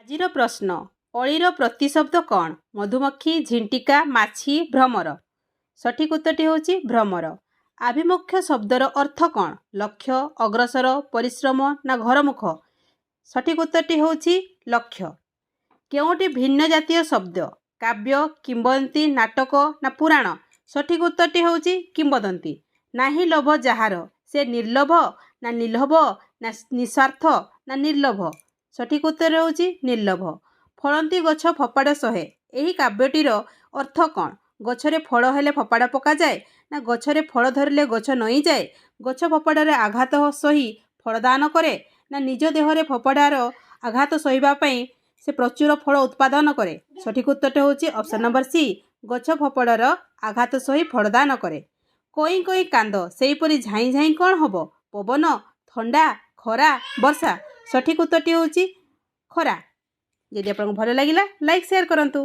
ଆଜିର ପ୍ରଶ୍ନ, ଅଳିର ପ୍ରତିଶବ୍ଦ କ'ଣ? ମଧୁମକ୍ଷୀ, ଝିଣ୍ଟିକା, ମାଛି, ଭ୍ରମର। ସଠିକ୍ ଉତ୍ତରଟି ହେଉଛି ଭ୍ରମର। ଆଭିମୁଖ୍ୟ ଶବ୍ଦର ଅର୍ଥ କ'ଣ? ଲକ୍ଷ୍ୟ, ଅଗ୍ରସର, ପରିଶ୍ରମ ନା ଘରମୁଖ? ସଠିକ୍ ଉତ୍ତରଟି ହେଉଛି ଲକ୍ଷ୍ୟ। କେଉଁଟି ଭିନ୍ନ ଜାତୀୟ ଶବ୍ଦ? କାବ୍ୟ, କିମ୍ବଦନ୍ତୀ, ନାଟକ ନା ପୁରାଣ? ସଠିକ୍ ଉତ୍ତରଟି ହେଉଛି କିମ୍ବଦନ୍ତୀ। ନାହିଁ ଲୋଭ ଯାହାର, ସେ ନିର୍ଲୋଭ ନା ନିଲୋଭ ନା ନିସ୍ୱାର୍ଥ ନା ନିର୍ଲୋଭ? ସଠିକ୍ ଉତ୍ତର ହେଉଛି ନିର୍ଲୋଭ। ଫଳନ୍ତି ଗଛ ଫୋପାଡ଼ ସହେ, ଏହି କାବ୍ୟଟିର ଅର୍ଥ କ'ଣ? ଗଛରେ ଫଳ ହେଲେ ଫୋପାଡ଼ା ପକାଯାଏ ନା ଗଛରେ ଫଳ ଧରିଲେ ଗଛ ନଇଁଯାଏ? ଗଛ ଫୋପାଡ଼ାରେ ଆଘାତ ସହି ଫଳଦାନ କରେ ନା ନିଜ ଦେହରେ ଫୋପାଡ଼ାର ଆଘାତ ସହିବା ପାଇଁ ସେ ପ୍ରଚୁର ଫଳ ଉତ୍ପାଦନ କରେ? ସଠିକ୍ ଉତ୍ତରଟି ହେଉଛି ଅପସନ୍ ନମ୍ବର ସି, ଗଛ ଫୋପାଡ଼ାର ଆଘାତ ସହି ଫଳଦାନ କରେ। କଇଁ କଇଁ କାନ୍ଦ, ସେହିପରି ଝାଇଁ ଝାଇଁ କ'ଣ ହେବ? ପବନ, ଥଣ୍ଡା, ଖରା, ବର୍ଷା? ସଠିକ୍ ଉତ୍ତରଟି ହେଉଛି ଖରା। ଯଦି ଆପଣଙ୍କୁ ଭଲ ଲାଗିଲା ଲାଇକ୍ ସେୟାର କରନ୍ତୁ।